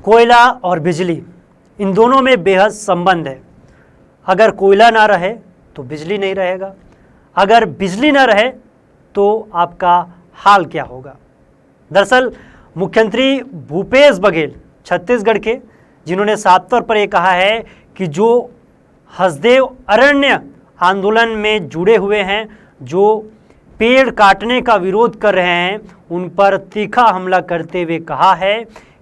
कोयला और बिजली, इन दोनों में बेहद संबंध है। अगर कोयला ना रहे तो बिजली नहीं रहेगा, अगर बिजली ना रहे तो आपका हाल क्या होगा। दरअसल मुख्यमंत्री भूपेश बघेल छत्तीसगढ़ के, जिन्होंने साफ तौर पर यह कहा है कि जो हसदेव अरण्य आंदोलन में जुड़े हुए हैं, जो पेड़ काटने का विरोध कर रहे हैं, उन पर तीखा हमला करते हुए कहा है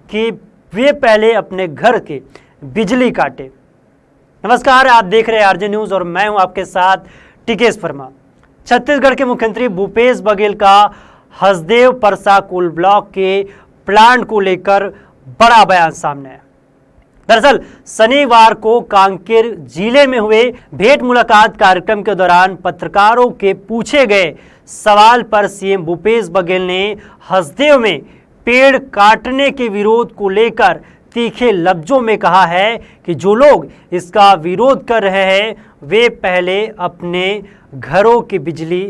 कि वे पहले अपने घर के बिजली काटे। नमस्कार, आप देख रहे हैं आरजे न्यूज़ और मैं हूं आपके साथ टिकेश वर्मा। छत्तीसगढ़ के मुख्यमंत्री भूपेश बघेल का हसदेव परसा कोल ब्लॉक के प्लांट को लेकर बड़ा बयान सामने आया। दरअसल शनिवार को कांकेर जिले में हुए भेंट मुलाकात कार्यक्रम के दौरान पत्रकारों के पूछे गए सवाल पर सीएम भूपेश बघेल ने हसदेव में पेड़ काटने के विरोध को लेकर तीखे लफ्जों में कहा है कि जो लोग इसका विरोध कर रहे हैं वे पहले अपने घरों की बिजली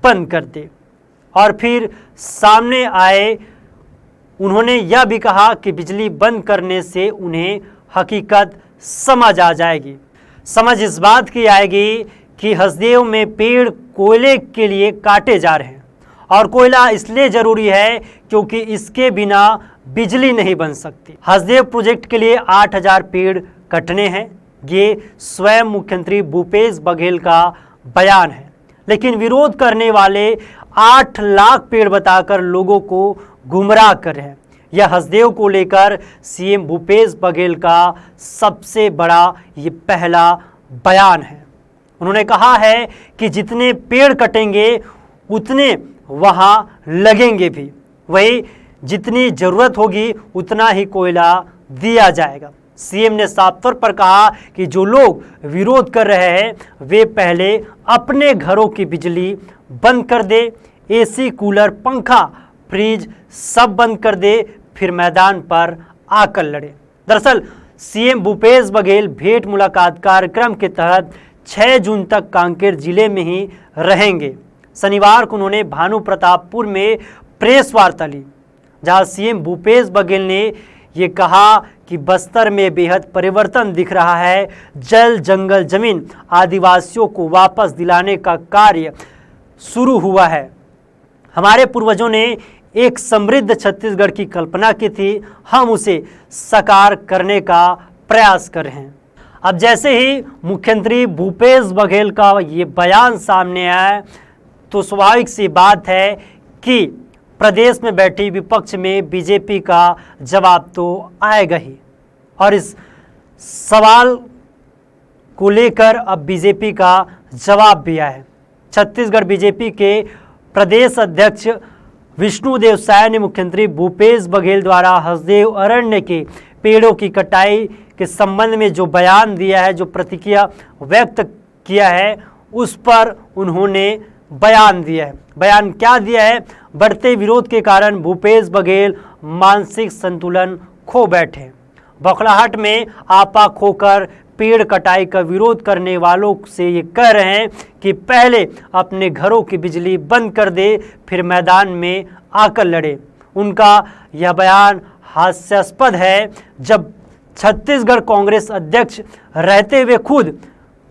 बंद कर दे। और फिर सामने आए उन्होंने यह भी कहा कि बिजली बंद करने से उन्हें हकीकत समझ आ जाएगी। समझ इस बात की आएगी कि हसदेव में पेड़ कोयले के लिए काटे जा रहे हैं और कोयला इसलिए जरूरी है क्योंकि इसके बिना बिजली नहीं बन सकती। हसदेव प्रोजेक्ट के लिए 8000 पेड़ कटने हैं, ये स्वयं मुख्यमंत्री भूपेश बघेल का बयान है। लेकिन विरोध करने वाले 8 लाख पेड़ बताकर लोगों को गुमराह कर रहे हैं। यह हसदेव को लेकर सीएम भूपेश बघेल का सबसे बड़ा ये पहला बयान है। उन्होंने कहा है कि जितने पेड़ कटेंगे उतने वहां लगेंगे भी, वही जितनी जरूरत होगी उतना ही कोयला दिया जाएगा। सीएम ने साफ तौर पर कहा कि जो लोग विरोध कर रहे हैं वे पहले अपने घरों की बिजली बंद कर दे, एसी, कूलर, पंखा, फ्रिज सब बंद कर दे, फिर मैदान पर आकर लड़े। दरअसल सीएम भूपेश बघेल भेंट मुलाकात कार्यक्रम के तहत 6 जून तक कांकेर जिले में ही रहेंगे। शनिवार को उन्होंने भानु प्रतापपुर में प्रेस वार्ता ली, जहां सीएम भूपेश बघेल ने ये कहा कि बस्तर में बेहद परिवर्तन दिख रहा है। जल, जंगल, जमीन आदिवासियों को वापस दिलाने का कार्य शुरू हुआ है। हमारे पूर्वजों ने एक समृद्ध छत्तीसगढ़ की कल्पना की थी, हम उसे साकार करने का प्रयास कर रहे हैं। अब जैसे ही मुख्यमंत्री भूपेश बघेल का ये बयान सामने आया तो स्वाभाविक सी बात है कि प्रदेश में बैठी विपक्ष में बीजेपी का जवाब तो आएगा ही। और इस सवाल को लेकर अब बीजेपी का जवाब भी आया है। छत्तीसगढ़ बीजेपी के प्रदेश अध्यक्ष विष्णुदेव साय ने मुख्यमंत्री भूपेश बघेल द्वारा हसदेव अरण्य के पेड़ों की कटाई के संबंध में जो बयान दिया है, जो प्रतिक्रिया व्यक्त किया है, उस पर उन्होंने बयान दिया है। बयान क्या दिया है? बढ़ते विरोध के कारण भूपेश बघेल मानसिक संतुलन खो बैठे, बौखलाहट में आपा खोकर पेड़ कटाई का विरोध करने वालों से ये कह रहे हैं कि पहले अपने घरों की बिजली बंद कर दे, फिर मैदान में आकर लड़े। उनका यह बयान हास्यास्पद है जब छत्तीसगढ़ कांग्रेस अध्यक्ष रहते हुए खुद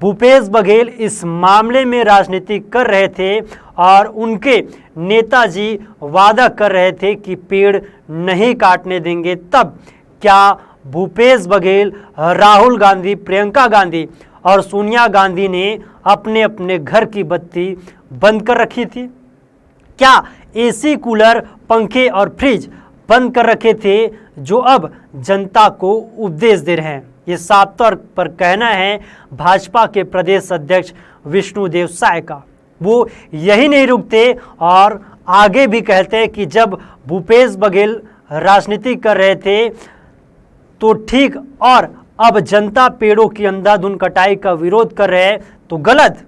भूपेश बघेल इस मामले में राजनीति कर रहे थे और उनके नेताजी वादा कर रहे थे कि पेड़ नहीं काटने देंगे। तब क्या भूपेश बघेल, राहुल गांधी, प्रियंका गांधी और सोनिया गांधी ने अपने अपने घर की बत्ती बंद कर रखी थी? क्या एसी, कूलर, पंखे और फ्रिज बंद कर रखे थे जो अब जनता को उपदेश दे रहे हैं? ये साफ तौर पर कहना है भाजपा के प्रदेश अध्यक्ष विष्णुदेव साय का। वो यही नहीं रुकते और आगे भी कहते हैं कि जब भूपेश बघेल राजनीति कर रहे थे तो ठीक, और अब जनता पेड़ों की अंधाधुंध कटाई का विरोध कर रहे हैं तो गलत।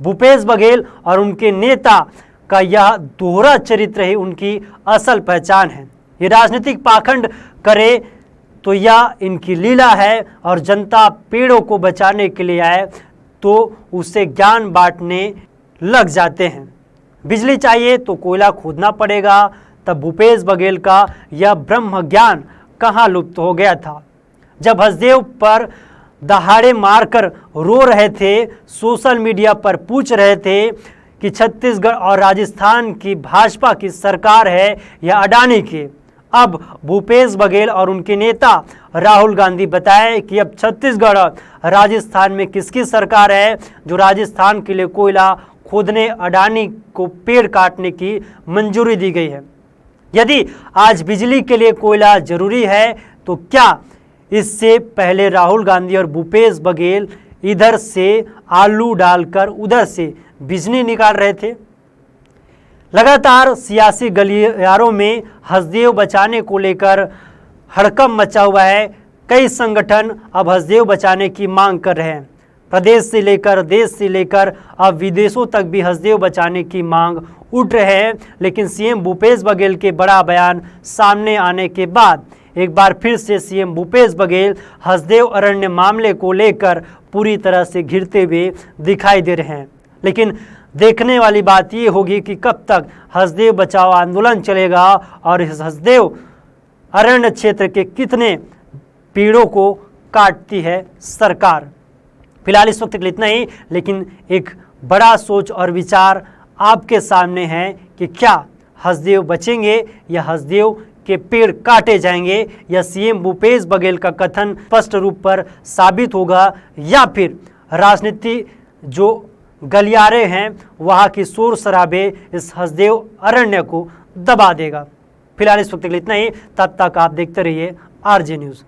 भूपेश बघेल और उनके नेता का यह दोहरा चरित्र ही उनकी असल पहचान है। ये राजनीतिक पाखंड करे तो यह इनकी लीला है और जनता पेड़ों को बचाने के लिए आए तो उसे ज्ञान बांटने लग जाते हैं। बिजली चाहिए तो कोयला खोदना पड़ेगा। तब भूपेश बघेल का यह ब्रह्म ज्ञान कहाँ लुप्त हो गया था। जब हसदेव पर दहाड़े मारकर रो रहे थे, सोशल मीडिया पर पूछ रहे थे कि छत्तीसगढ़ और राजस्थान की भाजपा की सरकार है या अडानी की, अब भूपेश बघेल और उनके नेता राहुल गांधी बताए कि अब छत्तीसगढ़ और राजस्थान में किसकी सरकार है जो राजस्थान के लिए कोयला खोदने, अडानी को पेड़ काटने की मंजूरी दी गई है। यदि आज बिजली के लिए कोयला जरूरी है तो क्या इससे पहले राहुल गांधी और भूपेश बघेल इधर से आलू डालकर उधर से बिजली निकाल रहे थे? लगातार सियासी गलियारों में हसदेव बचाने को लेकर हड़कंप मचा हुआ है। कई संगठन अब हसदेव बचाने की मांग कर रहे हैं। प्रदेश से लेकर देश से लेकर अब विदेशों तक भी हसदेव बचाने की मांग उठ रहे हैं। लेकिन सीएम भूपेश बघेल के बड़ा बयान सामने आने के बाद एक बार फिर से सीएम भूपेश बघेल हसदेव अरण्य मामले को लेकर पूरी तरह से घिरते हुए दिखाई दे रहे हैं। लेकिन देखने वाली बात ये होगी कि कब तक हसदेव बचाओ आंदोलन चलेगा और इस हसदेव अरण्य क्षेत्र के कितने पेड़ों को काटती है सरकार। फिलहाल इस वक्त के लिए इतना ही, लेकिन एक बड़ा सोच और विचार आपके सामने है कि क्या हसदेव बचेंगे या हसदेव के पेड़ काटे जाएंगे, या सीएम भूपेश बघेल का कथन स्पष्ट रूप पर साबित होगा, या फिर राजनीति जो गलियारे हैं वहाँ की शोर शराबे इस हसदेव अरण्य को दबा देगा। फिलहाल इस वक्त के लिए इतना ही, तब तक आप देखते रहिए आरजे न्यूज़।